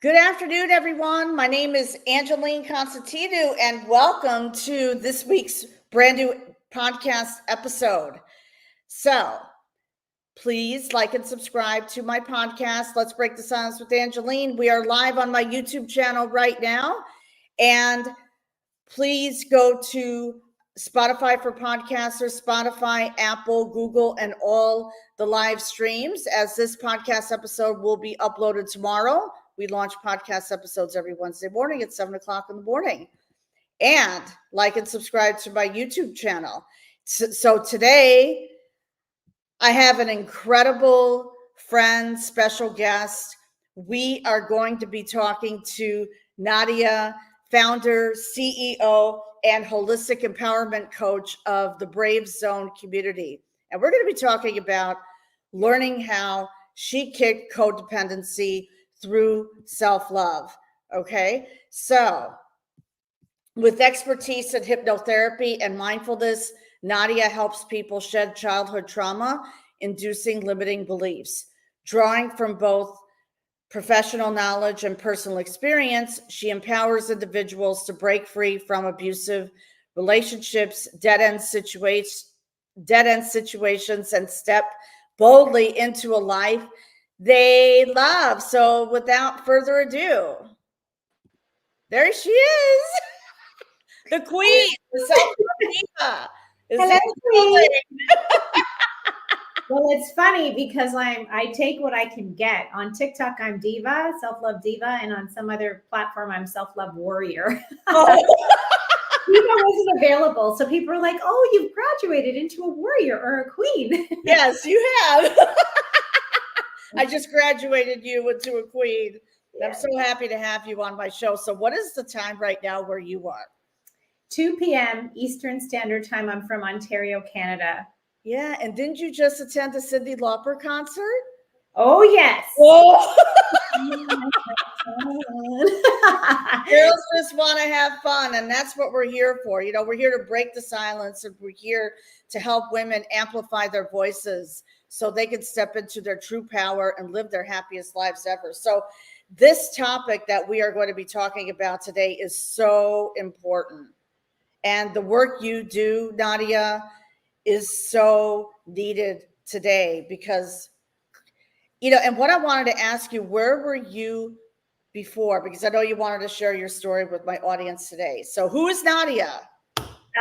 Good afternoon, everyone. My name is Angeline Constantino, and welcome to this week's brand new podcast episode. So, please like and subscribe to my podcast, Let's Break the Silence with Angeline. We are live on my YouTube channel right now, and please go to Spotify for podcasters, Spotify, Apple, Google, and all the live streams, as this podcast episode will be uploaded tomorrow. We launch podcast episodes every Wednesday morning at 7 o'clock in the morning. And like and subscribe to my YouTube channel. So today, I have an incredible friend, special guest. We are going to be talking to Nadia, founder, CEO, and holistic empowerment coach of the Brave Zone community. And we're going to be talking about learning how she kicked codependency through self-love. Okay. So with expertise in hypnotherapy and mindfulness, Nadia helps people shed childhood trauma, inducing limiting beliefs. Drawing from both professional knowledge and personal experience, she empowers individuals to break free from abusive relationships, dead-end situations, and step boldly into a life they love. So without further ado, there she is, the queen, the self-love diva. Hello, queen. Well, it's funny because I take what I can get. On TikTok, I'm Diva, self-love diva, and on some other platform, I'm self-love warrior. Oh. Diva wasn't available, so people are like, "Oh, you've graduated into a warrior or a queen." Yes, you have. I just graduated you into a queen. Yeah. I'm so happy to have you on my show. So what is the time right now where you are? 2 p.m. Eastern Standard Time. I'm from Ontario, Canada. Yeah, and didn't you just attend the Cyndi Lauper concert? Oh, yes. Oh. Girls just want to have fun, and that's what we're here for. You know, we're here to break the silence, and we're here to help women amplify their voices so they can step into their true power and live their happiest lives ever. So this topic that we are going to be talking about today is so important. And the work you do, Nadia, is so needed today because, you know, and what I wanted to ask you, where were you before? Because I know you wanted to share your story with my audience today. So who is Nadia?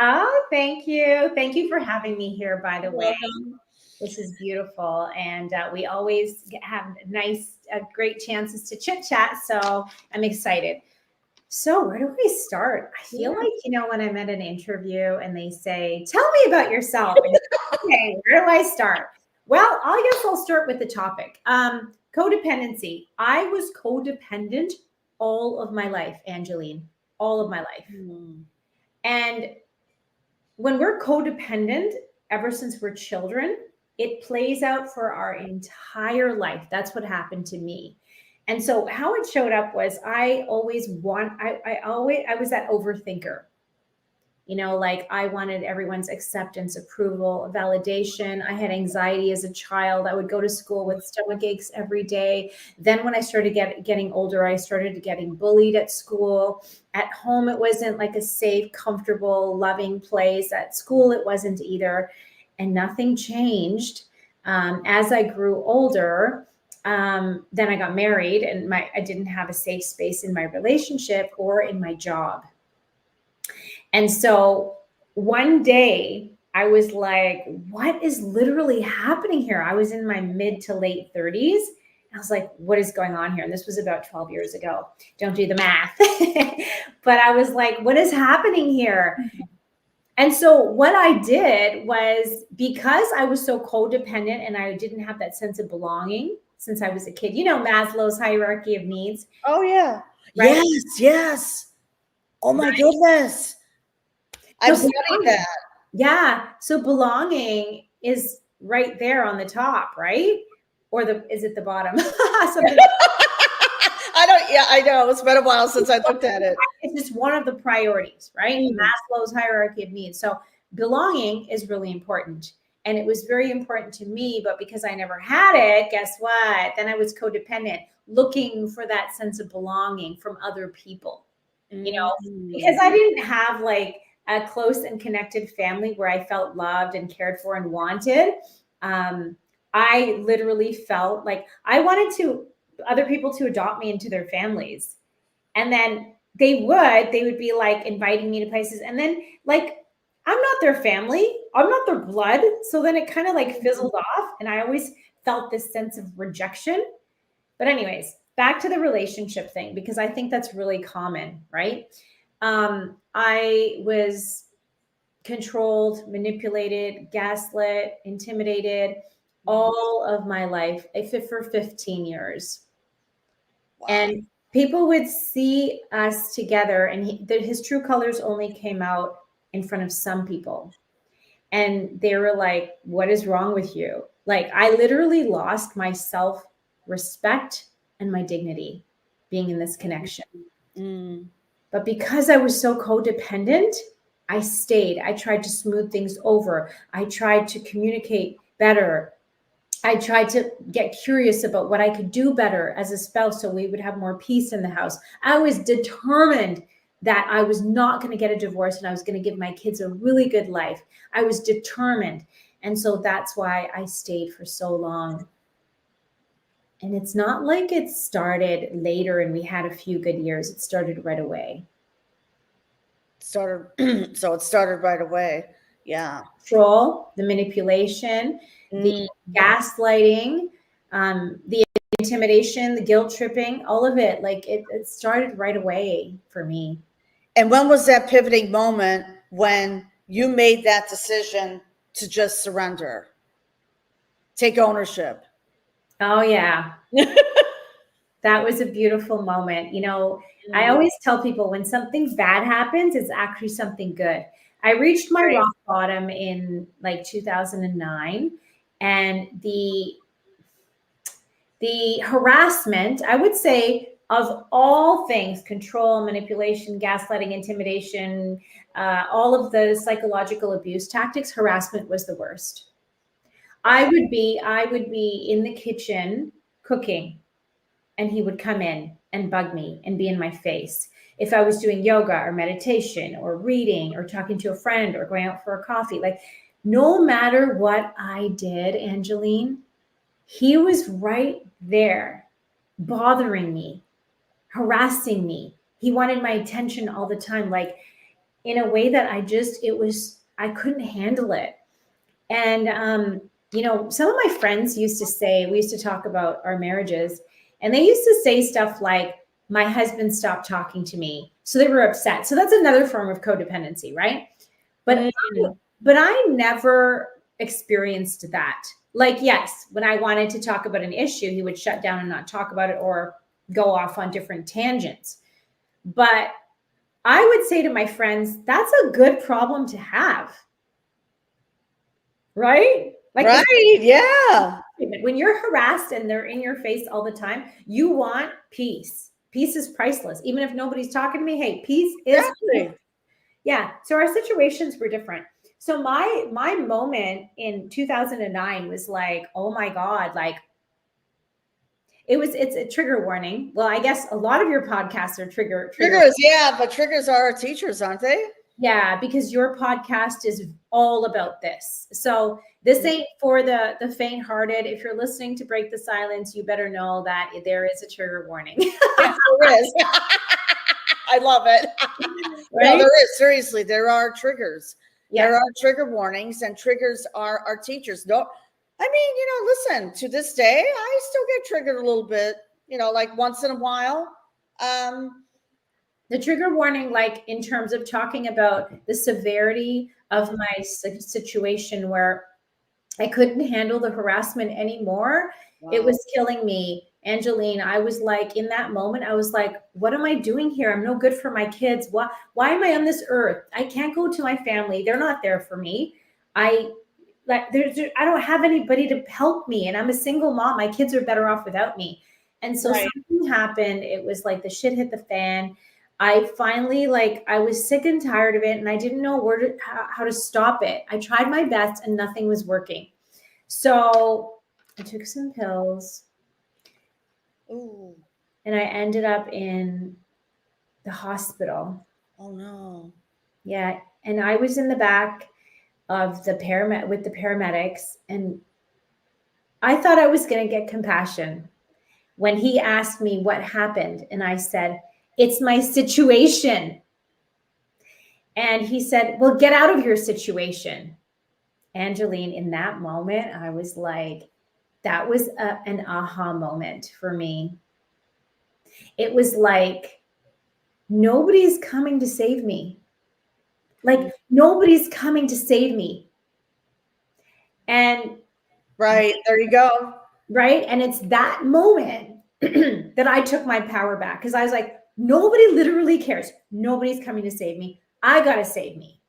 Oh, thank you. Thank you for having me here, by the way. This is beautiful. And we always have nice, great chances to chit chat. So I'm excited. So where do we start? I feel like, you know, when I'm at an interview and they say, tell me about yourself. Okay, where do I start? Well, I guess I'll start with the topic. Codependency. I was codependent all of my life, Angeline, all of my life. And when we're codependent, ever since we're children, it plays out for our entire life. That's what happened to me. And so how it showed up was I was that overthinker. You know, like I wanted everyone's acceptance, approval, validation. I had anxiety as a child. I would go to school with stomach aches every day. Then when I started getting older, I started getting bullied at school. At home, it wasn't like a safe, comfortable, loving place. At school, it wasn't either. And nothing changed. As I grew older, then I got married and I didn't have a safe space in my relationship or in my job. And so one day I was like, what is literally happening here? I was in my mid to late 30s. I was like, what is going on here? And this was about 12 years ago. Don't do the math. But I was like, what is happening here? And so what I did was, because I was so codependent and I didn't have that sense of belonging since I was a kid, you know, Maslow's hierarchy of needs. Oh, yeah. Right? Yes. Oh, my goodness. I've studied that. Yeah. So belonging is right there on the top, right? Or is it the bottom? I know. It's been a while since I looked at it. It's just one of the priorities, right? Maslow's hierarchy of needs. So belonging is really important. And it was very important to me, but because I never had it, guess what? Then I was codependent, looking for that sense of belonging from other people, you know, because I didn't have like a close and connected family where I felt loved and cared for and wanted. I literally felt like I wanted other people to adopt me into their families. And then they would be like inviting me to places. And then like, I'm not their family. I'm not their blood. So then it kind of like fizzled off. And I always felt this sense of rejection. But anyways, back to the relationship thing, because I think that's really common, right? I was controlled, manipulated, gaslit, intimidated all of my life for 15 years. Wow. And people would see us together, and his true colors only came out in front of some people. And they were like, what is wrong with you? Like, I literally lost my self-respect and my dignity being in this connection. But because I was so codependent, I stayed. I tried to smooth things over. I tried to communicate better. I tried to get curious about what I could do better as a spouse so we would have more peace in the house. I was determined that I was not going to get a divorce and I was going to give my kids a really good life. I was determined. And so that's why I stayed for so long. And it's not like it started later and we had a few good years. It started right away. So it started right away. Yeah. Control, the manipulation, the gaslighting, the intimidation, the guilt tripping, all of it. Like it started right away for me. And when was that pivoting moment when you made that decision to just surrender, take ownership? Oh, yeah. That was a beautiful moment. You know, I always tell people when something bad happens, it's actually something good. I reached my rock bottom in like 2009, and the harassment, I would say, of all things, control, manipulation, gaslighting, intimidation, all of the psychological abuse tactics, harassment was the worst. I would be in the kitchen cooking, and he would come in and bug me and be in my face. If I was doing yoga or meditation or reading or talking to a friend or going out for a coffee, like no matter what I did, Angeline, he was right there bothering me, harassing me. He wanted my attention all the time, like in a way that I couldn't handle it. And, you know, some of my friends used to say, we used to talk about our marriages, and they used to say stuff like, my husband stopped talking to me. So they were upset. So that's another form of codependency, right? But I never experienced that. Like, yes, when I wanted to talk about an issue, he would shut down and not talk about it or go off on different tangents. But I would say to my friends, that's a good problem to have. Right? Like, right. Yeah. When you're harassed and they're in your face all the time, you want peace. Peace is priceless. Even if nobody's talking to me, hey, peace is peace. Yeah. So our situations were different. So my moment in 2009 was like, oh my God, like it's a trigger warning. Well, I guess a lot of your podcasts are triggers. Yeah, but triggers are our teachers, aren't they? Yeah, because your podcast is all about this. So this ain't for the faint-hearted. If you're listening to Break the Silence, you better know that there is a trigger warning. Yes, there is. I love it. Right? No, there is. Seriously, there are triggers. Yeah. There are trigger warnings, and triggers are our teachers. No, I mean, you know, listen, to this day, I still get triggered a little bit, you know, like once in a while. The trigger warning, like in terms of talking about the severity of my situation where I couldn't handle the harassment anymore. Wow. It was killing me. Angeline, I was like, in that moment, I was like, what am I doing here? I'm no good for my kids. Why am I on this earth? I can't go to my family. They're not there for me. I don't have anybody to help me. And I'm a single mom. My kids are better off without me. And so something happened. It was like the shit hit the fan. I finally, like, I was sick and tired of it, and I didn't know how to stop it. I tried my best and nothing was working. So I took some pills. Ooh. And I ended up in the hospital. Oh no. Yeah. And I was in the back of the with the paramedics, and I thought I was going to get compassion when he asked me what happened. And I said, it's my situation. And he said, well, get out of your situation. Angeline, in that moment, I was like, that was an aha moment for me. It was like, nobody's coming to save me. Like, nobody's coming to save me. And right, there you go. Right. And it's that moment that I took my power back, because I was like, nobody literally cares. Nobody's coming to save me. I got to save me.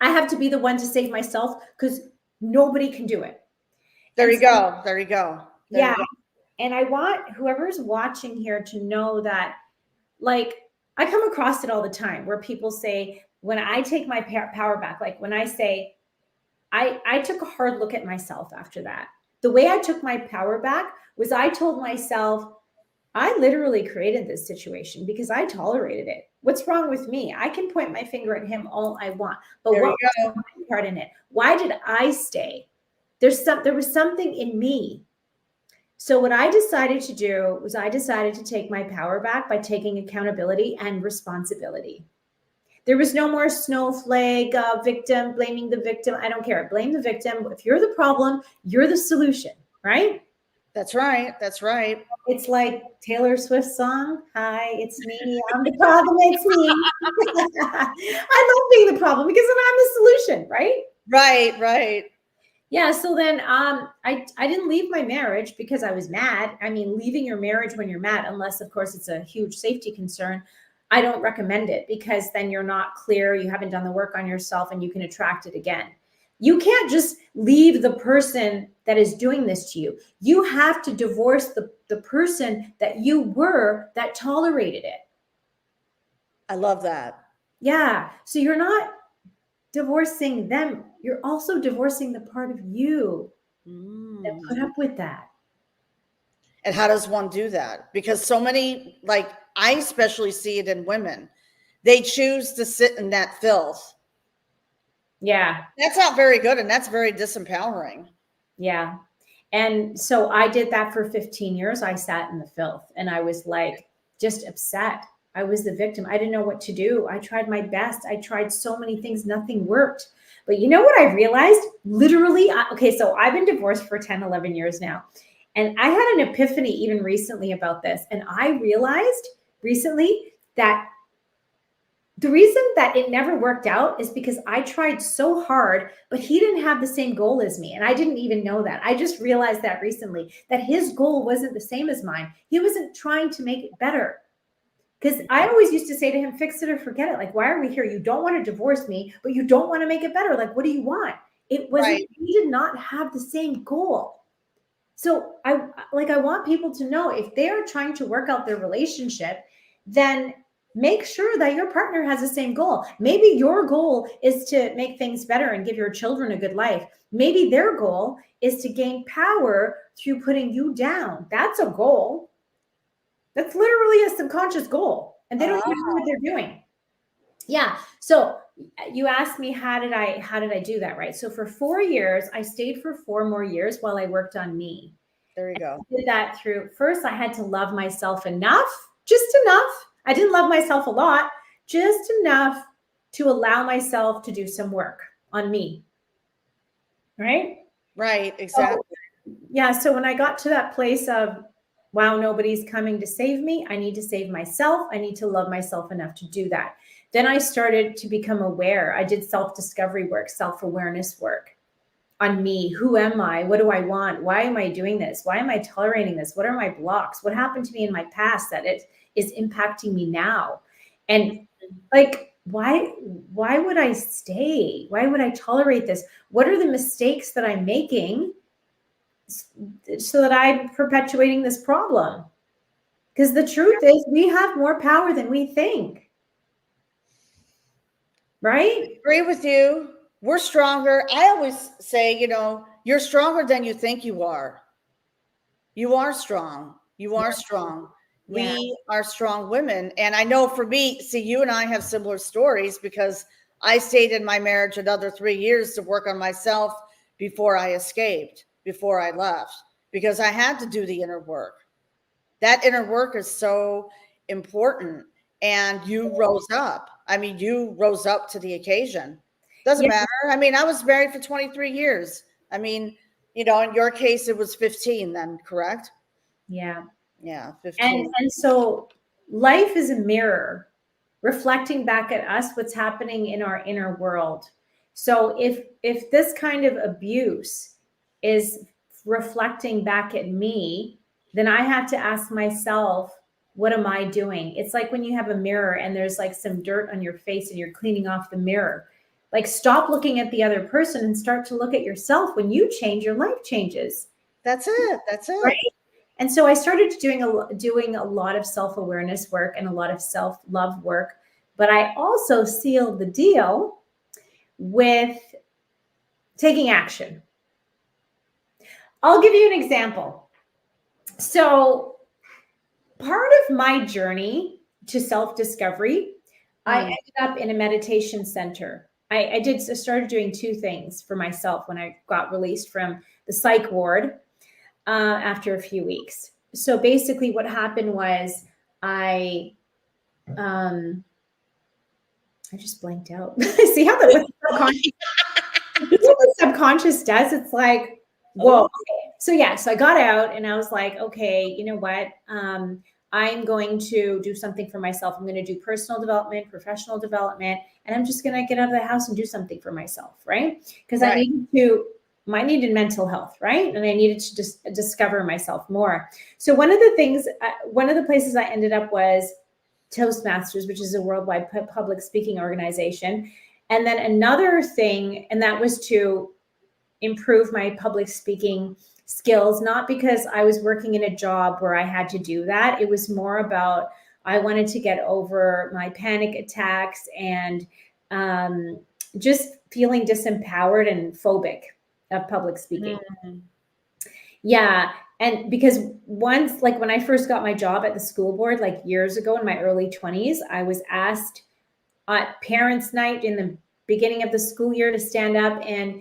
I have to be the one to save myself, because nobody can do it. There you go. There you go. There Yeah. you go. And I want whoever's watching here to know that, like, I come across it all the time where people say, when I take my power back, like when I say, I took a hard look at myself after that. The way I took my power back was I told myself, I literally created this situation because I tolerated it. What's wrong with me? I can point my finger at him all I want, but what was my part in it? Why did I stay? There was something in me. So what I decided to do was I decided to take my power back by taking accountability and responsibility. There was no more snowflake, victim, blaming the victim. I don't care. Blame the victim. If you're the problem, you're the solution, right? That's right. That's right. It's like Taylor Swift's song, Hi, it's me. I'm the problem. It's me. I love being the problem because then I'm the solution, right? Right, right. Yeah. So then I didn't leave my marriage because I was mad. I mean, leaving your marriage when you're mad, unless, of course, it's a huge safety concern, I don't recommend it, because then you're not clear, you haven't done the work on yourself, and you can attract it again. You can't just leave the person that is doing this to you. You have to divorce the person that you were that tolerated it. I love that. Yeah. So you're not divorcing them. You're also divorcing the part of you that put up with that. And how does one do that? Because so many, like, I especially see it in women, they choose to sit in that filth. Yeah. That's not very good. And that's very disempowering. Yeah. And so I did that for 15 years. I sat in the filth and I was like, just upset. I was the victim. I didn't know what to do. I tried my best. I tried so many things. Nothing worked. But you know what I realized? Literally, okay, so I've been divorced for 10, 11 years now. And I had an epiphany even recently about this. And I realized recently that the reason that it never worked out is because I tried so hard, but he didn't have the same goal as me. And I didn't even know that. I just realized that recently, that his goal wasn't the same as mine. He wasn't trying to make it better. Because I always used to say to him, fix it or forget it. Like, why are we here? You don't want to divorce me, but you don't want to make it better. Like, what do you want? It wasn't, right. He did not have the same goal. So I want people to know, if they are trying to work out their relationship, then make sure that your partner has the same goal. Maybe your goal is to make things better and give your children a good life. Maybe their goal is to gain power through putting you down. That's a goal. That's literally a subconscious goal. And they don't even know what they're doing. Yeah. So you asked me, how did I do that? Right. So for 4 years, I stayed for 4 more years while I worked on me. There you go. I did that through, first, I had to love myself enough, just enough. I didn't love myself a lot, just enough to allow myself to do some work on me. Right? Right. Exactly. So, yeah. So when I got to that place of, wow, nobody's coming to save me, I need to save myself. I need to love myself enough to do that. Then I started to become aware. I did self-discovery work, self-awareness work on me. Who am I? What do I want? Why am I doing this? Why am I tolerating this? What are my blocks? What happened to me in my past that it is impacting me now? And like, why would I stay? Why would I tolerate this? What are the mistakes that I'm making so that I'm perpetuating this problem? Because the truth is, we have more power than we think. Right? I agree with you. We're stronger. I always say, you're stronger than you think you are. You are strong. You are strong. Yeah. We are strong women. And I know for me, see, you and I have similar stories because I stayed in my marriage another 3 years to work on myself before I escaped, before I left, because I had to do the inner work. That inner work is so important. And you rose up. I mean, you rose up to the occasion. Doesn't matter. I mean, I was married for 23 years. I mean, in your case, it was 15 then, correct? Yeah. Yeah, 15. And so life is a mirror reflecting back at us what's happening in our inner world. So if this kind of abuse is reflecting back at me, then I have to ask myself, what am I doing? It's like when you have a mirror and there's like some dirt on your face and you're cleaning off the mirror. Like, stop looking at the other person and start to look at yourself. When you change, your life changes. That's it. That's it. Right? And so I started doing a lot of self-awareness work and a lot of self-love work, but I also sealed the deal with taking action. I'll give you an example. So part of my journey to self-discovery, I ended up in a meditation center. I started doing two things for myself when I got released from the psych ward after a few weeks. So basically what happened was I just blanked out. See how the subconscious does? It's like, whoa. Okay. So I got out and I was like, okay, you know what? I'm going to do something for myself. I'm going to do personal development, professional development, and I'm just going to get out of the house and do something for myself, right? Because I needed mental health, right? And I needed to just discover myself more. So one of the places I ended up was Toastmasters, which is a worldwide public speaking organization. And then another thing, and that was to improve my public speaking skills, not because I was working in a job where I had to do that. It was more about, I wanted to get over my panic attacks and just feeling disempowered and phobic of public speaking. Mm-hmm. Yeah. And because once, like when I first got my job at the school board, like years ago in my early 20s, I was asked at parents' night in the beginning of the school year to stand up and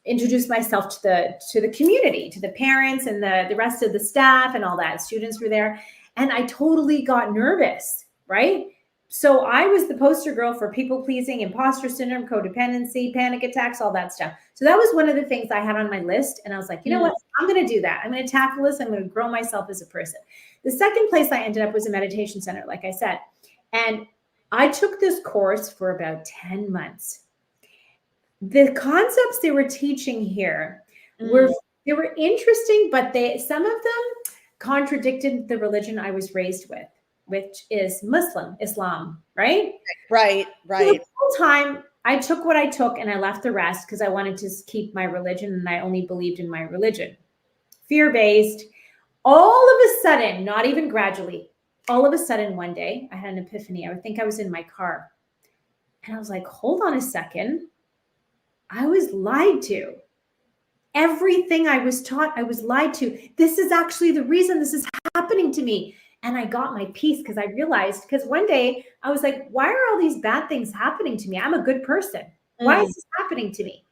introduce myself to the community, to the parents and the rest of the staff and all that. Students were there. And I totally got nervous, right? So I was the poster girl for people pleasing, imposter syndrome, codependency, panic attacks, all that stuff. So that was one of the things I had on my list. And I was like, you know what? I'm going to do that. I'm going to tackle this. I'm going to grow myself as a person. The second place I ended up was a meditation center, like I said. And I took this course for about 10 months. The concepts they were teaching here were interesting, but some of them contradicted the religion I was raised with, which is Islam, right? Right. So the whole time I took what I took and I left the rest because I wanted to keep my religion and I only believed in my religion. Fear-based. All of a sudden, not even gradually, all of a sudden one day I had an epiphany. I would think I was in my car and I was like, hold on a second. I was lied to. Everything I was taught, I was lied to. This is actually the reason this is happening to me. And I got my peace because I realized, because one day I was like, why are all these bad things happening to me? I'm a good person. Why is this happening to me?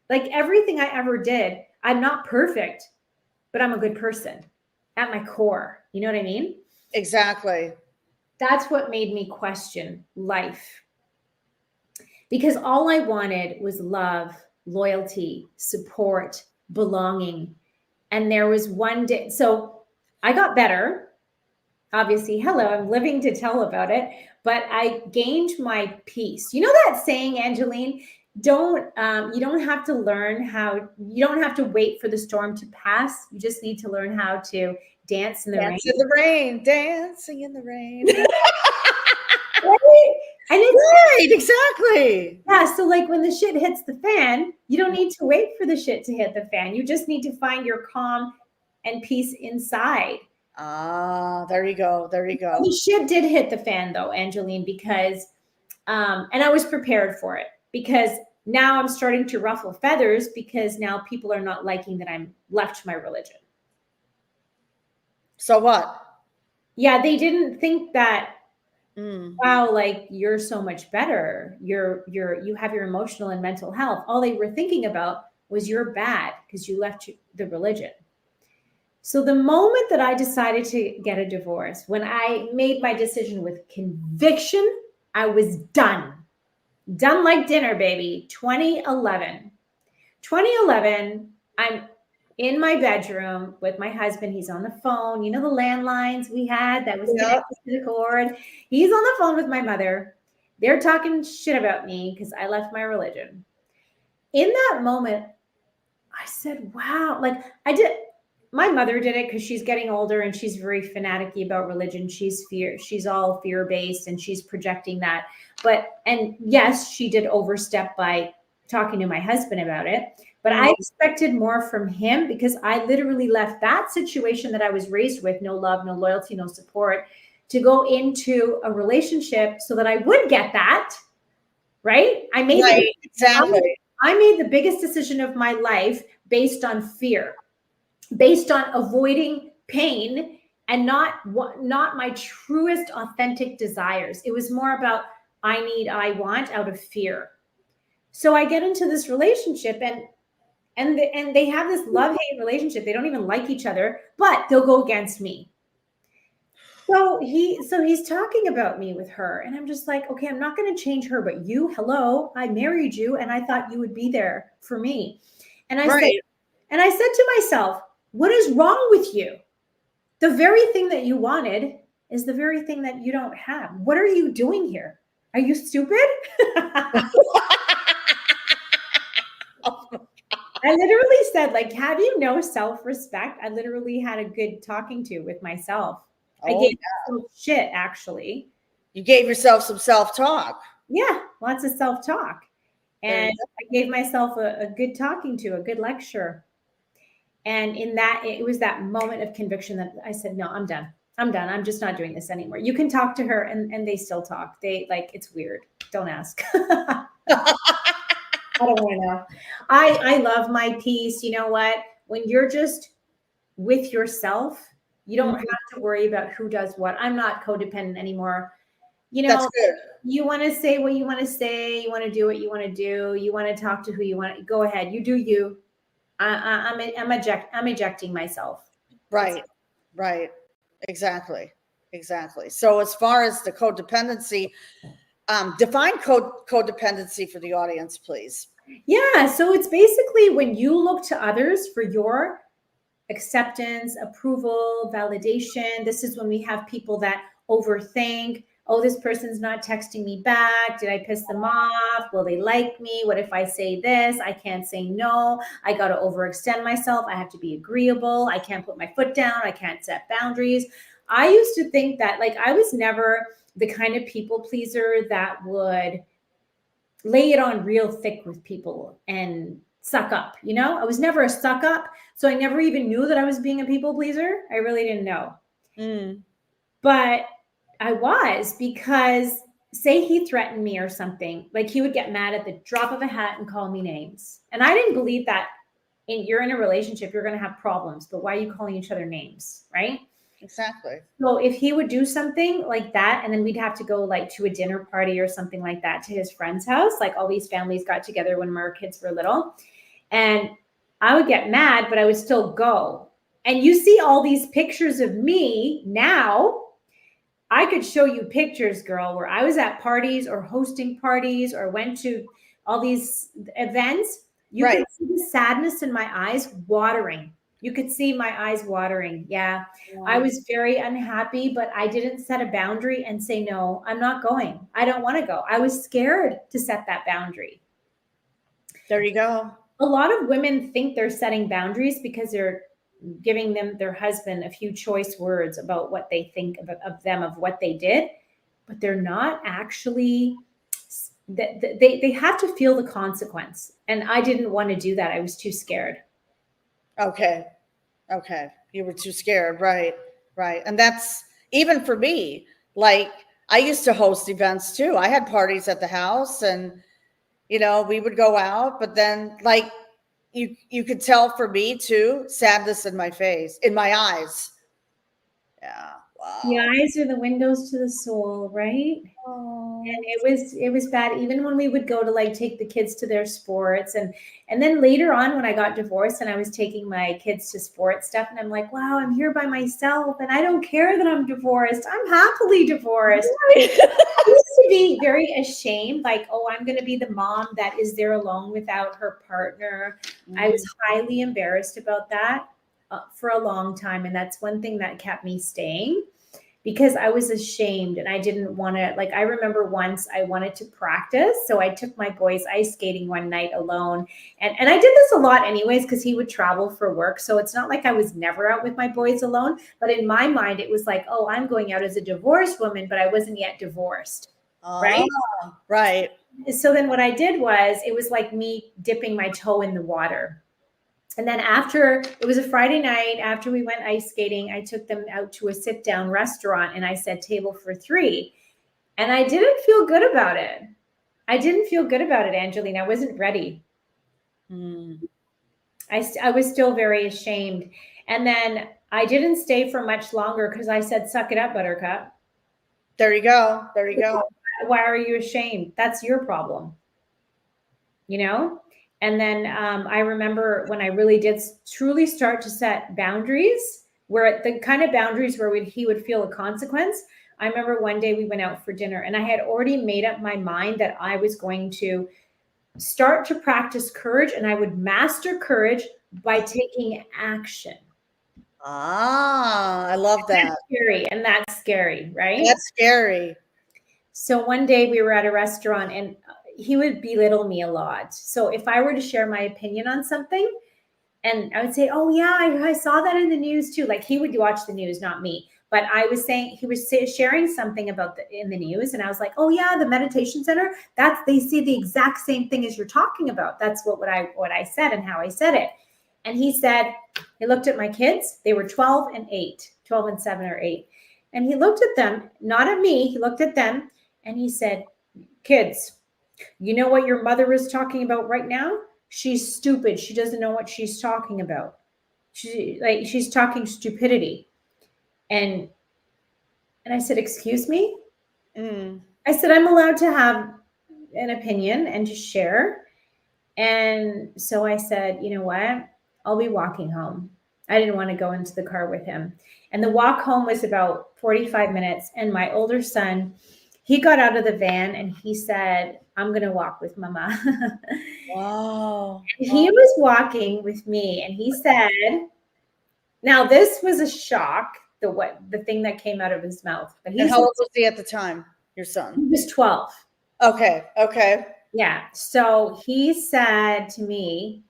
Like everything I ever did, I'm not perfect, but I'm a good person at my core. You know what I mean? Exactly. That's what made me question life. Because all I wanted was love, loyalty, support, belonging. And there was one day, so I got better. Obviously, hello, I'm living to tell about it, but I gained my peace. You know that saying, Angeline, you don't have to you don't have to wait for the storm to pass. You just need to learn how to dance in the rain. Dancing in the rain. Right? And it's right, exactly. Yeah. So like when the shit hits the fan, you don't need to wait for the shit to hit the fan. You just need to find your calm and peace inside. There you go. There you go. The shit did hit the fan though, Angeline, because, and I was prepared for it, because now I'm starting to ruffle feathers, because now people are not liking that I'm left my religion. So what? Yeah, they didn't think that, wow, like you're so much better. You have your emotional and mental health. All they were thinking about was you're bad because you left the religion. So the moment that I decided to get a divorce, when I made my decision with conviction, I was done. Done like dinner, baby. 2011. 2011, I'm in my bedroom with my husband. He's on the phone. You know the landlines we had that was connected to the cord? He's on the phone with my mother. They're talking shit about me because I left my religion. In that moment, I said, wow, like my mother did it because she's getting older and she's very fanaticky about religion. She's all fear-based and she's projecting that. And yes, she did overstep by talking to my husband about it. But I expected more from him, because I literally left that situation that I was raised with, no love, no loyalty, no support, to go into a relationship so that I would get that, right? I made the biggest decision of my life based on fear, based on avoiding pain, and not my truest authentic desires. It was more about I want out of fear. So I get into this relationship, and they have this love-hate relationship. They don't even like each other, but they'll go against me. So he's talking about me with her, and I'm just like, okay, I'm not going to change her, but you, hello, I married you, and I thought you would be there for me. And I said to myself, what is wrong with you? The very thing that you wanted is the very thing that you don't have. What are you doing here? Are you stupid? I literally said, like, have you no self-respect? I literally had a good talking to with myself. I gave myself shit, actually. You gave yourself some self-talk. Yeah, lots of self-talk. And I gave myself a good talking to, a good lecture. And in that, it was that moment of conviction that I said, no, I'm done. I'm done. I'm just not doing this anymore. You can talk to her, and they still talk. They like, it's weird. Don't ask. I don't want to know. I love my peace. You know what? When you're just with yourself, you don't have to worry about who does what. I'm not codependent anymore. You know, that's good. You want to say what you want to say. You want to do what you want to do. You want to talk to who you want to. Go ahead. You do you. I'm ejecting myself. Right. Exactly. So as far as the codependency, define codependency for the audience, please. Yeah. So it's basically when you look to others for your acceptance, approval, validation. This is when we have people that overthink. Oh, this person's not texting me back. Did I piss them off? Will they like me? What if I say this? I can't say no. I got to overextend myself. I have to be agreeable. I can't put my foot down. I can't set boundaries. I used to think that, like, I was never the kind of people pleaser that would lay it on real thick with people and suck up. You know, I was never a suck up. So I never even knew that I was being a people pleaser. I really didn't know. But I was, because say he threatened me or something, like he would get mad at the drop of a hat and call me names. And I didn't believe that you're in a relationship, you're going to have problems, but why are you calling each other names? Right? Exactly. So if he would do something like that, and then we'd have to go like to a dinner party or something like that to his friend's house, like all these families got together when our kids were little, and I would get mad, but I would still go. And you see all these pictures of me now. I could show you pictures, girl, where I was at parties or hosting parties or went to all these events. You could see the sadness in my eyes watering. You could see my eyes watering. Yeah. I was very unhappy, but I didn't set a boundary and say, no, I'm not going. I don't want to go. I was scared to set that boundary. There you go. A lot of women think they're setting boundaries because they're giving their husband a few choice words about what they think of them, of what they did, but they're not actually, they have to feel the consequence. And I didn't want to do that. I was too scared. Okay. You were too scared. Right. Right. And that's even for me. Like, I used to host events too. I had parties at the house, and, we would go out, but then, like, you could tell for me too, sadness in my face, in my eyes. Yeah. The Wow. eyes are the windows to the soul, right? Oh. And it was bad even when we would go to like take the kids to their sports, and then later on when I got divorced and I was taking my kids to sports stuff, and I'm like, wow, I'm here by myself and I don't care that I'm divorced. I'm happily divorced. I used to be very ashamed, like, oh, I'm going to be the mom that is there alone without her partner. I was highly embarrassed about that for a long time, and that's one thing that kept me staying, because I was ashamed and I didn't want to. Like, I remember once I wanted to practice, so I took my boys ice skating one night alone, and I did this a lot anyways because he would travel for work, so it's not like I was never out with my boys alone, but in my mind it was like, oh, I'm going out as a divorced woman, but I wasn't yet divorced, right? Right. So then what I did was, it was like me dipping my toe in the water. And then after, it was a Friday night, after we went ice skating, I took them out to a sit down restaurant and I said table for 3. And I didn't feel good about it. I didn't feel good about it, Angeline. I wasn't ready. I was still very ashamed. And then I didn't stay for much longer because I said, suck it up, Buttercup. There you go. There you go. Why are you ashamed? That's your problem. And then I remember when I really did truly start to set boundaries, where the kind of boundaries where he would feel a consequence. I remember one day we went out for dinner and I had already made up my mind that I was going to start to practice courage, and I would master courage by taking action. I love that. That's scary, right? That's scary. So one day we were at a restaurant and he would belittle me a lot. So if I were to share my opinion on something, and I would say, oh yeah, I saw that in the news too. Like, he would watch the news, not me. But I was saying, he was sharing something about in the news. And I was like, oh yeah, the meditation center, they see the exact same thing as you're talking about. That's what I said and how I said it. And he looked at my kids. They were 12 and 7 or 8. And he looked at them, not at me. He looked at them and he said, kids, you know what your mother is talking about right now? She's stupid. She doesn't know what she's talking about. She's talking stupidity. And I said, excuse me? I said, I'm allowed to have an opinion and to share. And so I said, you know what? I'll be walking home. I didn't want to go into the car with him. And the walk home was about 45 minutes. And my older son, he got out of the van and he said, I'm going to walk with Mama. Wow. He was walking with me and he said, now this was a shock, the thing that came out of his mouth. But how old was he at the time, your son? He was 12. Okay. Yeah. So he said to me,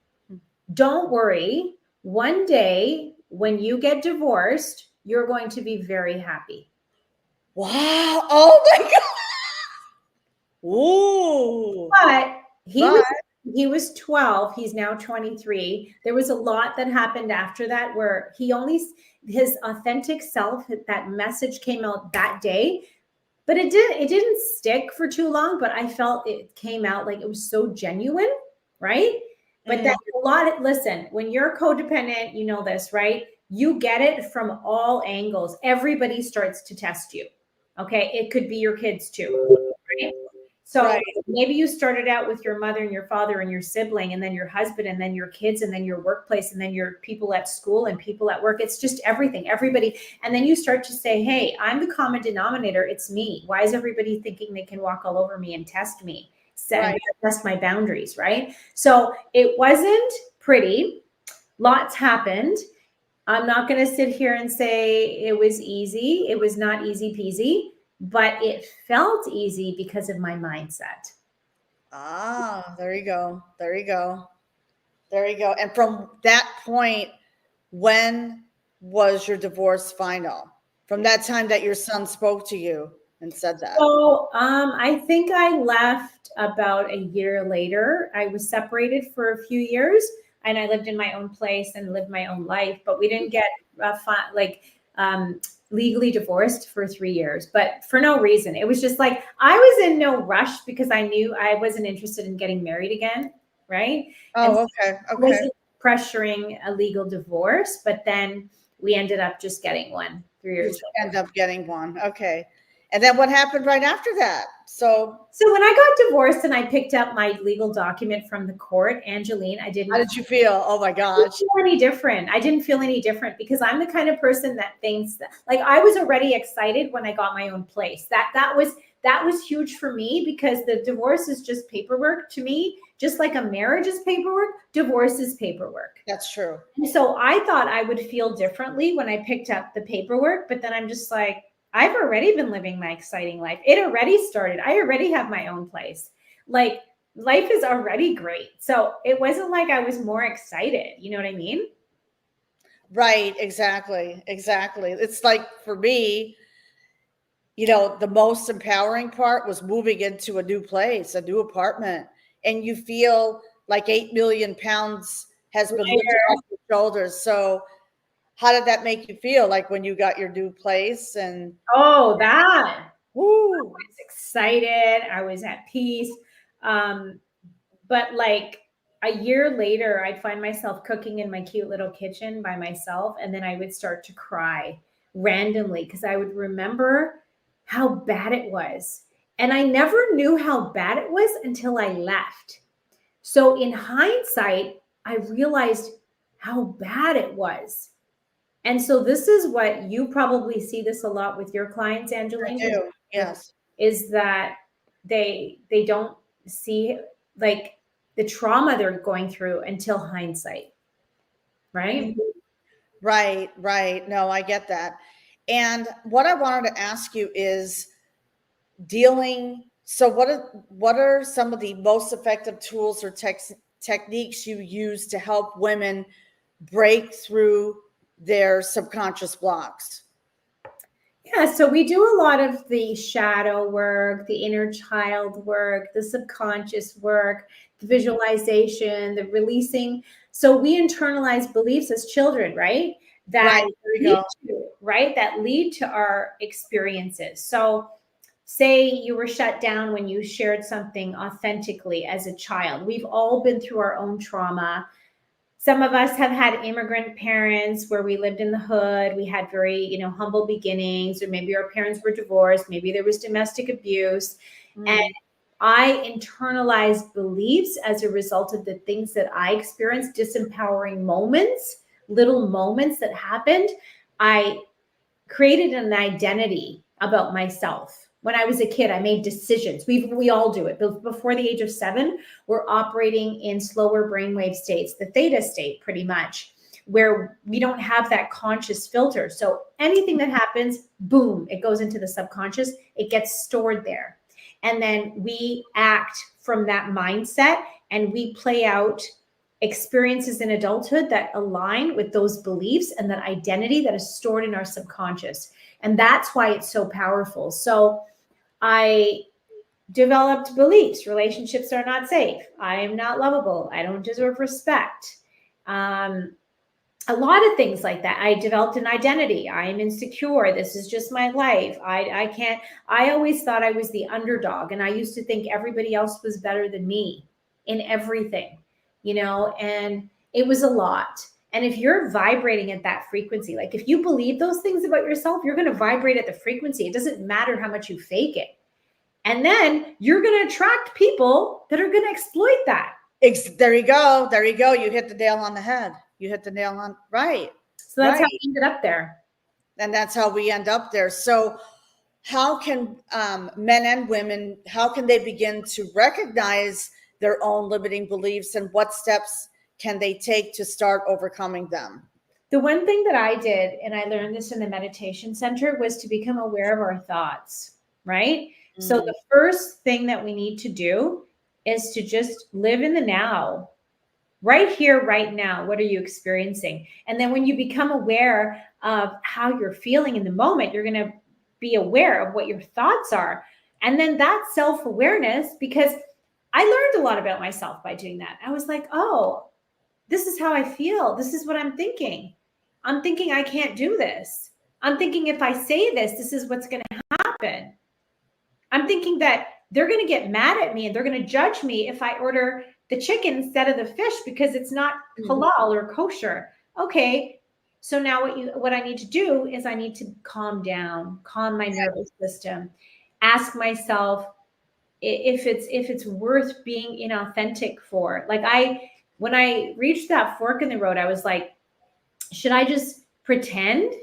don't worry. One day when you get divorced, you're going to be very happy. Wow. Oh my God. Ooh. But he was 12. He's now 23. There was a lot that happened after that where his authentic self, that message came out that day, but it didn't stick for too long, but I felt it came out like it was so genuine, right? But that's listen, when you're codependent, you know this, right? You get it from all angles. Everybody starts to test you. Okay. It could be your kids too, right? So maybe you started out with your mother and your father and your sibling, and then your husband, and then your kids, and then your workplace, and then your people at school and people at work. It's just everything, everybody. And then you start to say, hey, I'm the common denominator. It's me. Why is everybody thinking they can walk all over me and test me? Test my boundaries, right? So it wasn't pretty. Lots happened. I'm not going to sit here and say it was easy. It was not easy peasy. But it felt easy because of my mindset. There you go. And from that point, when was your divorce final? From that time that your son spoke to you and said that? So I think I left about a year later. I was separated for a few years and I lived in my own place and lived my own life, but we didn't get legally divorced for 3 years, but for no reason. It was just like, I was in no rush because I knew I wasn't interested in getting married again. Right. And Oh, okay. I wasn't pressuring a legal divorce, but then we ended up just getting one 3 years later. End up getting one. Okay. And then what happened right after that? So when I got divorced and I picked up my legal document from the court, Angeline, I didn't. How did you feel? Oh my gosh. I didn't feel any different. I didn't feel any different because I'm the kind of person that thinks that, like, I was already excited when I got my own place. That was huge for me because the divorce is just paperwork to me. Just like a marriage is paperwork, divorce is paperwork. That's true. And so I thought I would feel differently when I picked up the paperwork, but then I'm just like, I've already been living my exciting life. It already started. I already have my own place. Like, life is already great. So it wasn't like I was more excited. You know what I mean? Right. Exactly. It's like, for me, the most empowering part was moving into a new place, a new apartment, and you feel like 8 million pounds has been lifted off your shoulders. So how did that make you feel, like when you got your new place? And that. woo. I was excited. I was at peace. But like a year later, I'd find myself cooking in my cute little kitchen by myself. And then I would start to cry randomly because I would remember how bad it was. And I never knew how bad it was until I left. So in hindsight, I realized how bad it was. And so this is what you probably see this a lot with your clients, Angeline. I do. Yes. Is that they don't see like the trauma they're going through until hindsight. Right? Right. No, I get that. And what I wanted to ask you is so what are some of the most effective tools or techniques you use to help women break through their subconscious blocks? Yeah, so we do a lot of the shadow work, the inner child work, the subconscious work, the visualization, the releasing. So we internalize beliefs as children, right? That that lead to our experiences. So say you were shut down when you shared something authentically as a child. We've all been through our own trauma. Some of us have had immigrant parents where we lived in the hood. We had very, humble beginnings, or maybe our parents were divorced. Maybe there was domestic abuse. And I internalized beliefs as a result of the things that I experienced, disempowering moments, little moments that happened. I created an identity about myself. When I was a kid, I made decisions. We all do it. Before the age of 7, we're operating in slower brainwave states, the theta state pretty much, where we don't have that conscious filter. So anything that happens, boom, it goes into the subconscious. It gets stored there. And then we act from that mindset and we play out experiences in adulthood that align with those beliefs and that identity that is stored in our subconscious. And that's why it's so powerful. So I developed beliefs. Relationships are not safe. I am not lovable. I don't deserve respect. A lot of things like that. I developed an identity. I am insecure. This is just my life. I always thought I was the underdog. And I used to think everybody else was better than me in everything, and it was a lot. And if you're vibrating at that frequency, like if you believe those things about yourself, you're going to vibrate at the frequency. It doesn't matter how much you fake it. And then you're going to attract people that are going to exploit that. There you go. You hit the nail on the head. Right. So that's how we ended up there. And that's how we end up there. So how can men and women, how can they begin to recognize their own limiting beliefs, and what steps can they take to start overcoming them? The one thing that I did, and I learned this in the meditation center, was to become aware of our thoughts, right? Mm-hmm. So the first thing that we need to do is to just live in the now, right here, right now. What are you experiencing? And then when you become aware of how you're feeling in the moment, you're going to be aware of what your thoughts are. And then that self-awareness, because I learned a lot about myself by doing that. I was like, oh, this is how I feel. This is what I'm thinking. I'm thinking I can't do this. I'm thinking if I say this is what's going to happen. I'm thinking that they're going to get mad at me and they're going to judge me if I order the chicken instead of the fish because it's not halal or kosher. Okay. So now what I need to do is I need to calm down, calm my nervous system, ask myself if it's worth being inauthentic for. Like when I reached that fork in the road, I was like, should I just pretend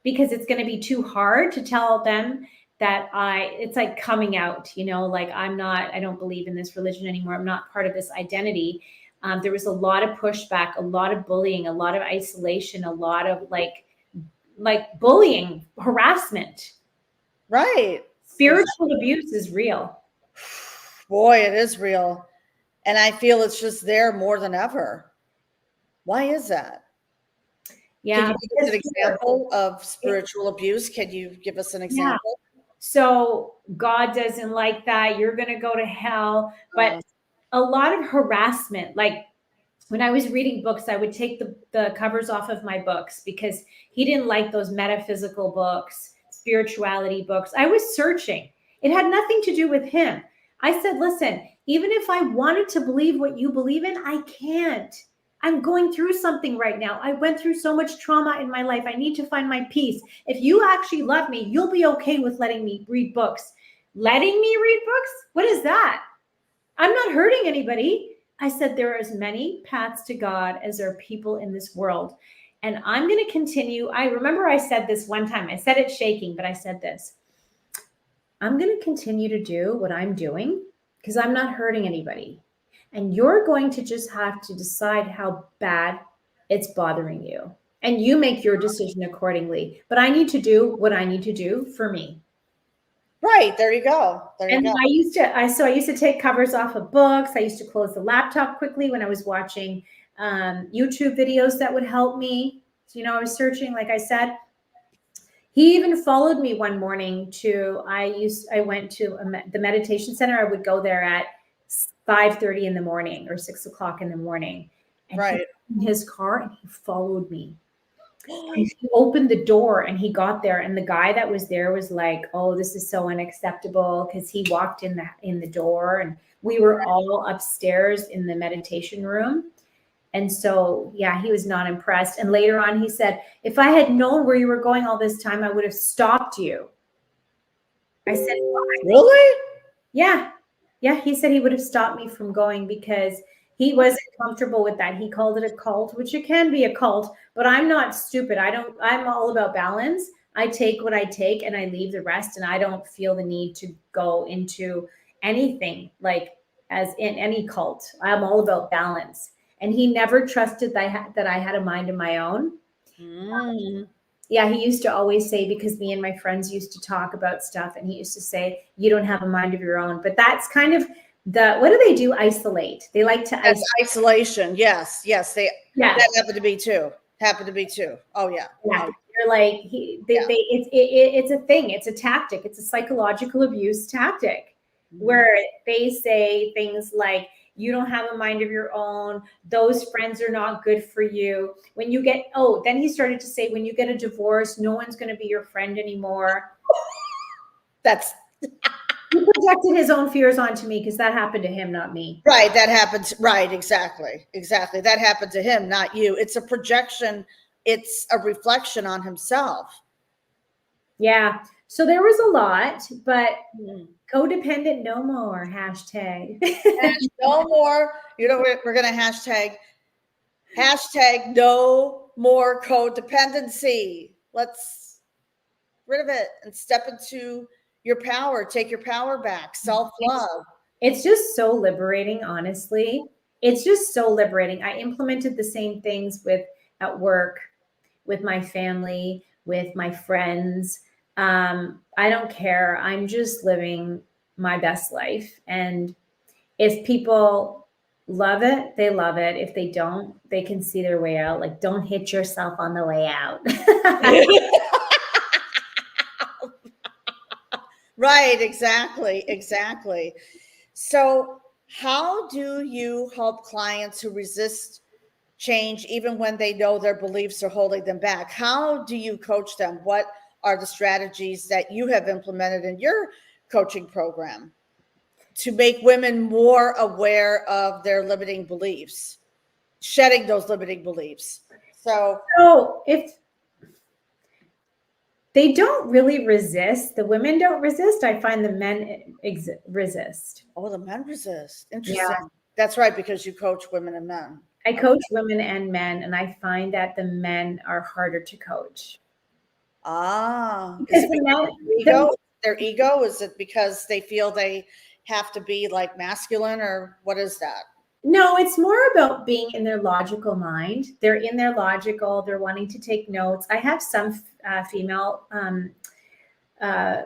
because it's going to be too hard to tell them that it's like coming out, like I don't believe in this religion anymore. I'm not part of this identity. There was a lot of pushback, a lot of bullying, a lot of isolation, a lot of like bullying, harassment. Right. Spiritual abuse is real. Boy, it is real. And I feel it's just there more than ever. Why is that? Yeah. Can you give us an example of spiritual abuse? Can you give us an example? Yeah. So God doesn't like that. You're going to go to hell. But a lot of harassment, like when I was reading books, I would take the covers off of my books because he didn't like those metaphysical books, spirituality books. I was searching. It had nothing to do with him. I said, listen, even if I wanted to believe what you believe in, I can't. I'm going through something right now. I went through so much trauma in my life. I need to find my peace. If you actually love me, you'll be okay with letting me read books. Letting me read books? What is that? I'm not hurting anybody. I said, there are as many paths to God as there are people in this world. And I'm going to continue. I remember I said this one time. I said it shaking, but I said this. I'm going to continue to do what I'm doing because I'm not hurting anybody. And you're going to just have to decide how bad it's bothering you. And you make your decision accordingly. But I need to do what I need to do for me. Right. There you go. I used to take covers off of books. I used to close the laptop quickly when I was watching YouTube videos that would help me. So, I was searching, like I said. He even followed me one morning I went to the meditation center. I would go there at 5:30 in the morning or 6 o'clock in the morning. And right. He was in his car and he followed me. And he opened the door and he got there. And the guy that was there was like, oh, this is so unacceptable. Cause he walked in the door and we were all upstairs in the meditation room. And so, yeah, he was not impressed. And later on, he said, if I had known where you were going all this time, I would have stopped you. I said, why? Really? Yeah. Yeah. He said he would have stopped me from going because he wasn't comfortable with that. He called it a cult, which it can be a cult, but I'm not stupid. I'm all about balance. I take what I take and I leave the rest. And I don't feel the need to go into anything like as in any cult. I'm all about balance. And he never trusted that I had a mind of my own. Yeah, he used to always say, because me and my friends used to talk about stuff, and he used to say, you don't have a mind of your own. But that's kind of what do they do? Isolate. They like to isolate. Isolation. Yes. That happened to me too. Oh yeah. Yeah. They're like, it's a thing. It's a tactic. It's a psychological abuse tactic where they say things like, you don't have a mind of your own. Those friends are not good for you. Then he started to say, when you get a divorce, no one's going to be your friend anymore. He projected his own fears onto me because that happened to him, not me. Right. That happened. Right. Exactly. That happened to him, not you. It's a projection. It's a reflection on himself. Yeah. So there was a lot, but codependent no more, hashtag. No more. We're going to hashtag no more codependency. Let's get rid of it and step into your power. Take your power back. Self-love. It's just so liberating, honestly. It's just so liberating. I implemented the same things at work, with my family, with my friends. I don't care. I'm just living my best life. And if people love it, they love it. If they don't, they can see their way out. Like, don't hit yourself on the way out. Right. Exactly. So how do you help clients who resist change, even when they know their beliefs are holding them back? How do you coach them? What are the strategies that you have implemented in your coaching program to make women more aware of their limiting beliefs, shedding those limiting beliefs? So if they don't really resist, the women don't resist, I find the men resist. Oh, the men resist. Interesting. Yeah. That's right, because you coach women and men. I coach women and men, and I find that the men are harder to coach. Because their ego? Is it because they feel they have to be like masculine, or what is that? No, it's more about being in their logical mind. They're in their logical, they're wanting to take notes. I have some female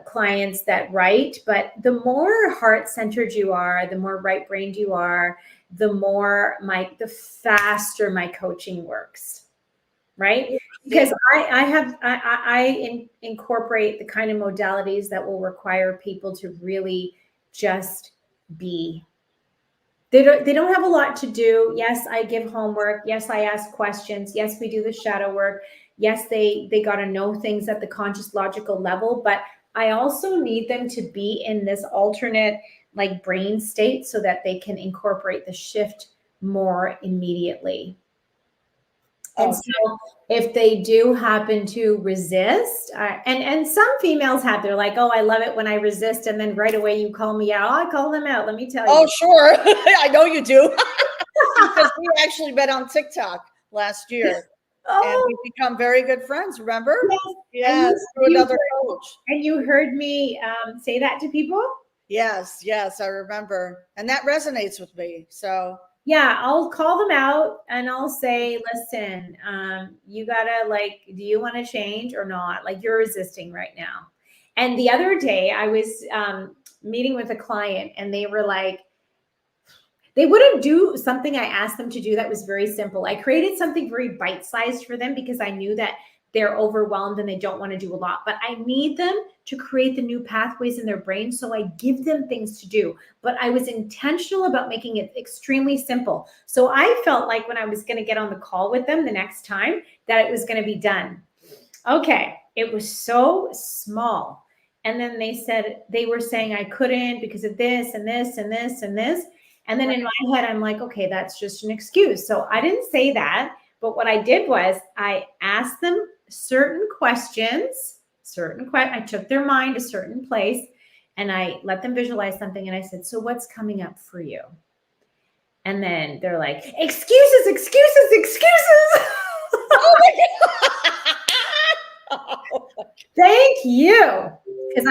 clients that write, but the more heart-centered you are, the more right-brained you are, the faster my coaching works, right? Because I incorporate the kind of modalities that will require people to really just be. They don't have a lot to do. Yes, I give homework. Yes, I ask questions. Yes, we do the shadow work. Yes, they got to know things at the conscious logical level, but I also need them to be in this alternate like brain state so that they can incorporate the shift more immediately. And so if they do happen to resist, and some females have, they're like, oh, I love it when I resist. And then right away you call me out. I call them out. Let me tell you. Oh, sure. I know you do. Because we actually met on TikTok last year. And we've become very good friends, remember? Yes, through another coach. And you heard me say that to people? Yes, I remember. And that resonates with me. So yeah, I'll call them out and I'll say, listen, you gotta do you want to change or not? Like, you're resisting right now. And the other day I was meeting with a client and they were like, they wouldn't do something I asked them to do that was very simple. I created something very bite-sized for them because I knew that they're overwhelmed and they don't want to do a lot, but I need them to create the new pathways in their brain. So I give them things to do, but I was intentional about making it extremely simple. So I felt like when I was going to get on the call with them the next time that it was going to be done. Okay. It was so small. And then they were saying I couldn't because of this and this and this and this. And then in my head, I'm like, okay, that's just an excuse. So I didn't say that. But what I did was I asked them certain questions, I took their mind to a certain place and I let them visualize something. And I said, so what's coming up for you? And then they're like, excuses, excuses, excuses. Oh my God. Thank you. Because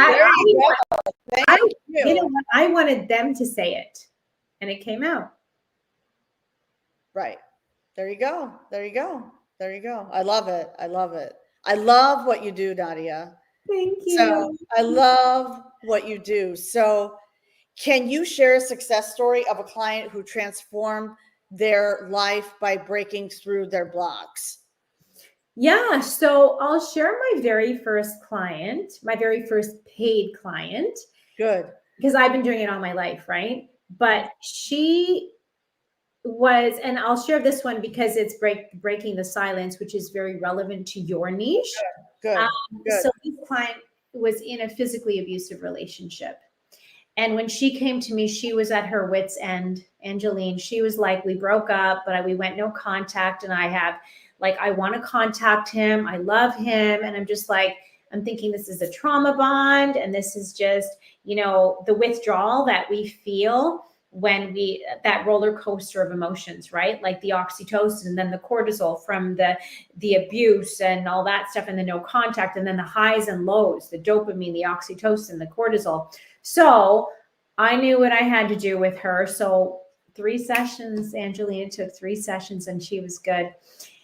I wanted them to say it. And it came out. Right. There you go. There you go. There you go. I love it. I love it. I love what you do, Nadia. Thank you. So I love what you do. So can you share a success story of a client who transformed their life by breaking through their blocks? Yeah. So I'll share my very first client, my very first paid client. Good. Because I've been doing it all my life, right? But she was, and I'll share this one because it's breaking the silence, which is very relevant to your niche. Good. So this client was in a physically abusive relationship. And when she came to me, she was at her wit's end, Angeline. She was like, we broke up, but we went no contact. And I want to contact him. I love him. And I'm just like, I'm thinking this is a trauma bond. And this is just, the withdrawal that we feel when that roller coaster of emotions, right? Like the oxytocin and then the cortisol from the abuse and all that stuff and the no contact and then the highs and lows, the dopamine, the oxytocin, the cortisol. So I knew what I had to do with her. So 3 sessions, Angelina took 3 sessions and she was good.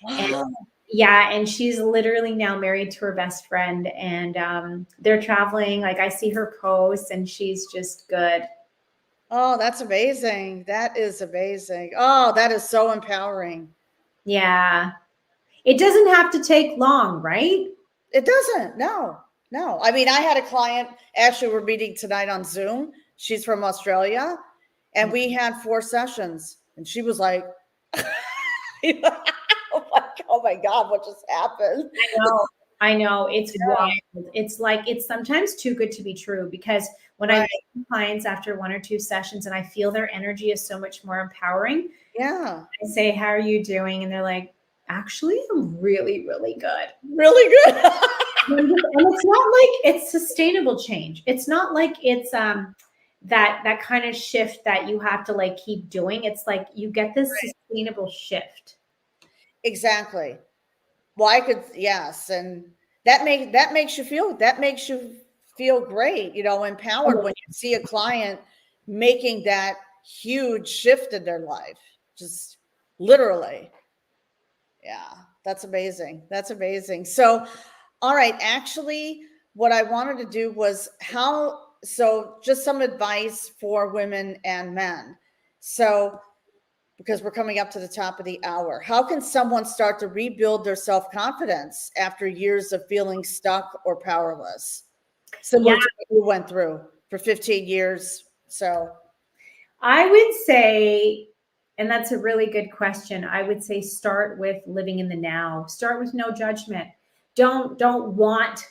Wow. And she's literally now married to her best friend and they're traveling. Like I see her posts and she's just good. Oh, that's amazing. That is amazing. Oh, that is so empowering. Yeah. It doesn't have to take long, right? It doesn't. No. I mean, I had a client, actually, we're meeting tonight on Zoom. She's from Australia. And we had 4 sessions. And she was like, oh my God, what just happened? I know, it's wild. It's like, it's sometimes too good to be true, because when I meet clients after 1 or 2 sessions and I feel their energy is so much more empowering. Yeah. I say, how are you doing? And they're like, actually, I'm really, really good. Really good. And it's not like it's sustainable change. It's not like it's that kind of shift that you have to like keep doing. It's like you get this sustainable shift. Exactly. Well, yes, and that makes you feel great, empowered when you see a client making that huge shift in their life, just literally. Yeah, that's amazing. That's amazing. So, all right, actually, what I wanted to do was just some advice for women and men. So, because we're coming up to the top of the hour. How can someone start to rebuild their self-confidence after years of feeling stuck or powerless? Similar to what you went through for 15 years. So I would say, and that's a really good question, I would say start with living in the now. Start with no judgment. Don't want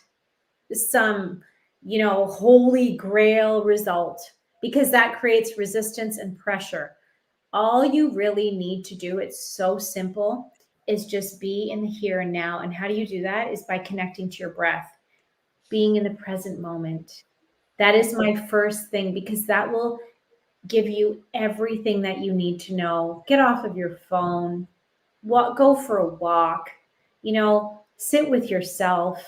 some, holy grail result, because that creates resistance and pressure. All you really need to do, it's so simple, is just be in the here and now. And how do you do that? Is by connecting to your breath, being in the present moment. That is my first thing, because that will give you everything that you need to know. Get off of your phone, go for a walk, sit with yourself.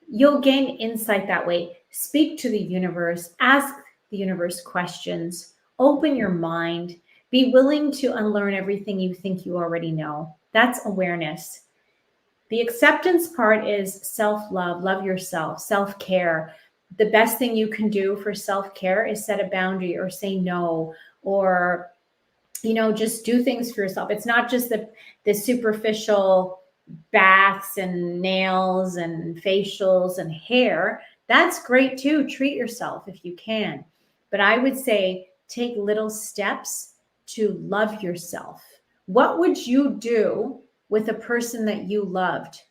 You'll gain insight that way. Speak to the universe, ask the universe questions, open your mind, be willing to unlearn everything you think you already know. That's awareness. The acceptance part is self-love, love yourself, self-care. The best thing you can do for self-care is set a boundary or say no, or just do things for yourself. It's not just the superficial baths and nails and facials and hair. That's great too. Treat yourself if you can. But I would say take little steps to love yourself. What would you do with a person that you loved?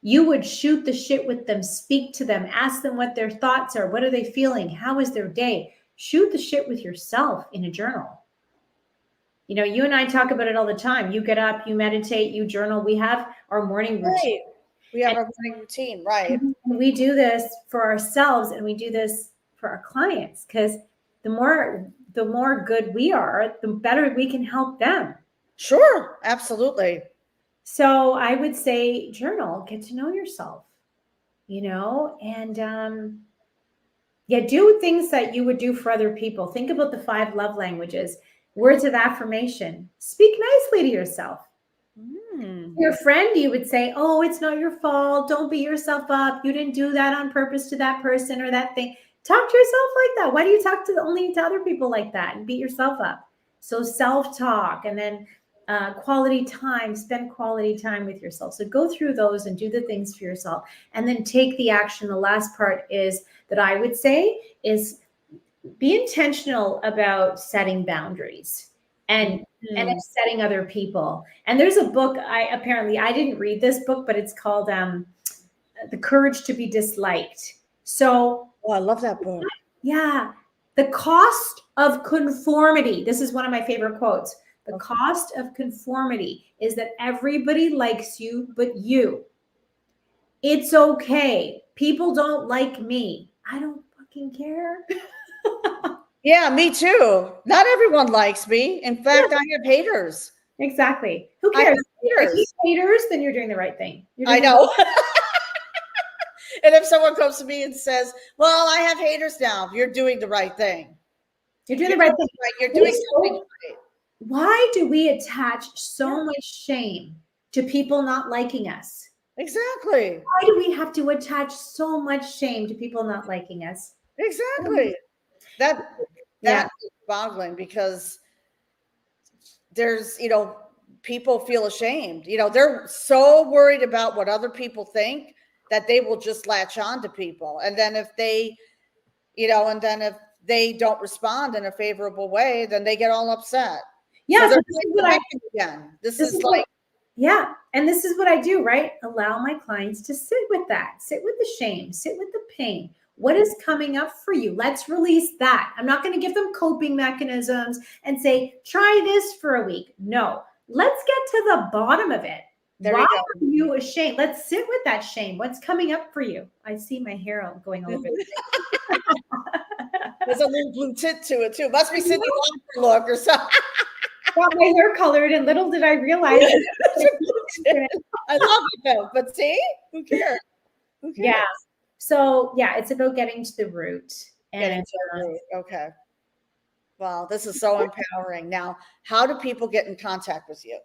You would shoot the shit with them, speak to them, ask them what their thoughts are. What are they feeling? How is their day? Shoot the shit with yourself in a journal. You and I talk about it all the time. You get up, you meditate, you journal. We have our morning routine. We have our morning routine, right? And we do this for ourselves, and we do this for our clients, because the more good we are, the better we can help them. Sure, absolutely. So I would say journal, get to know yourself, and do things that you would do for other people. Think about the 5 love languages. Words of affirmation. Speak nicely to yourself. Your friend, you would say, oh, it's not your fault. Don't beat yourself up. You didn't do that on purpose to that person or that thing. Talk to yourself like that. Why do you talk only to other people like that and beat yourself up? So self-talk, and then quality time, spend quality time with yourself. So go through those and do the things for yourself, and then take the action. The last part is that I would say is be intentional about setting boundaries and setting other people. And there's a book, I didn't read this book, but it's called The Courage to Be Disliked. So I love that book. Yeah. The cost of conformity. This is one of my favorite quotes. The cost of conformity is that everybody likes you but you. It's okay. People don't like me. I don't fucking care. Yeah, me too. Not everyone likes me. In fact, I have haters. Exactly. Who cares? If you have haters, then you're doing the right thing. I know. And if someone comes to me and says, well, I have haters now, you're doing the right thing. You're doing the right thing. You're doing something right. Why do we attach so much shame to people not liking us? Exactly. Why do we have to attach so much shame to people not liking us? Exactly. That is boggling, because there's, people feel ashamed. They're so worried about what other people think that they will just latch on to people. And then if they, if they don't respond in a favorable way, then they get all upset. Yeah. So again. This is like, Yeah. And this is what I do, right? Allow my clients to sit with that, sit with the shame, sit with the pain. What is coming up for you? Let's release that. I'm not going to give them coping mechanisms and say, try this for a week. No, let's get to the bottom of it. Why are you ashamed? Let's sit with that shame. What's coming up for you? I see my hair going all over the place. There's a little blue tint to it too. Must be Cindy Lauper look or something. Got my hair colored, and little did I realize. I love it though, but see, who cares? Who cares? Yeah. So yeah, it's about getting to the root. Getting to the root. Okay. Well, this is so empowering. Now, how do people get in contact with you?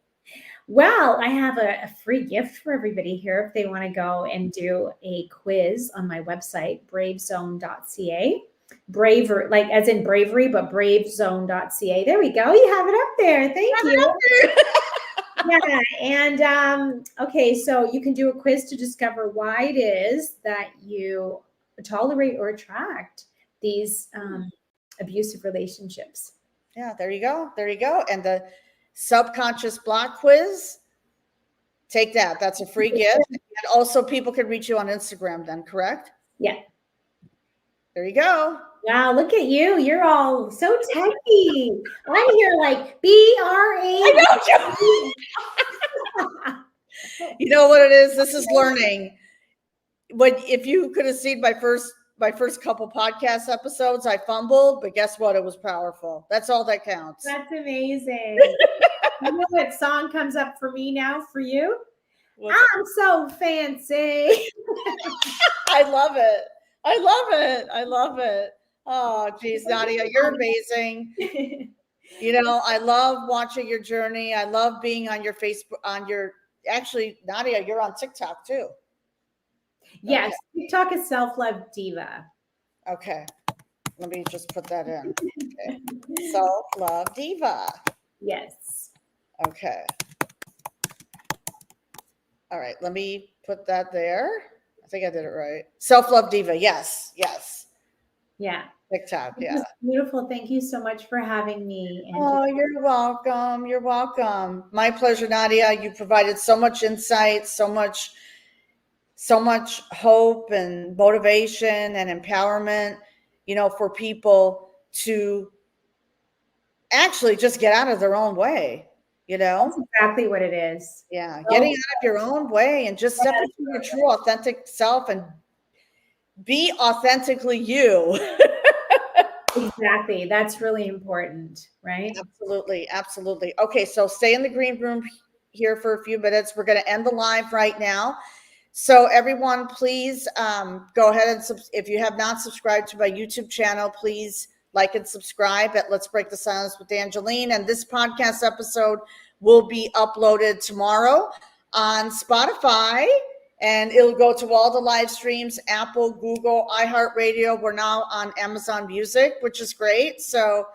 Well, I have a free gift for everybody here if they want to go and do a quiz on my website, bravezone.ca. Braver, like as in bravery, but bravezone.ca. There we go. You have it up there. Thank you. Yeah. And okay, so you can do a quiz to discover why it is that you tolerate or attract these abusive relationships. Yeah, there you go. There you go. And the subconscious block quiz, take that. That's a free gift. And also people can reach you on Instagram then, correct? Yeah. There you go. Wow, look at you. You're all so techy. I'm here like B-R-A. I know. You know what it is? This is learning. If you could have seen my first couple podcast episodes, I fumbled, but guess what? It was powerful. That's all that counts. That's amazing. You know what song comes up for me now for you? I'm so fancy. I love it. I love it. I love it. Oh, geez, Nadia, you're amazing. You know, I love watching your journey. I love being on your Facebook, actually, Nadia, you're on TikTok too. Yes, okay. TikTok is Self-Love Diva. Okay. Let me just put that in. Okay. Self-Love Diva. Yes. Okay. All right. Let me put that there. I think I did it right. Self-Love Diva. Yes. Yes. Yeah. TikTok. Yeah. Beautiful. Thank you so much for having me. Oh, you're welcome. You're welcome. My pleasure, Nadia. You provided so much insight, so much hope and motivation and empowerment, you know, for people to actually just get out of their own way, you know? That's exactly what it is. Yeah. Getting out of your own way and just step into your true authentic self and be authentically you. Exactly. That's really important, right? Absolutely. Absolutely. Okay. So stay in the green room here for a few minutes. We're going to end the live right now. So everyone, please go ahead and if you have not subscribed to my YouTube channel, please like and subscribe at Let's Break the Silence with Angeline. And this podcast episode will be uploaded tomorrow on Spotify, and it'll go to all the live streams, Apple, Google, iHeartRadio. We're now on Amazon Music, which is great. So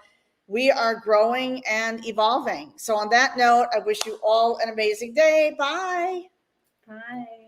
we are growing and evolving. So on that note, I wish you all an amazing day. Bye. Bye.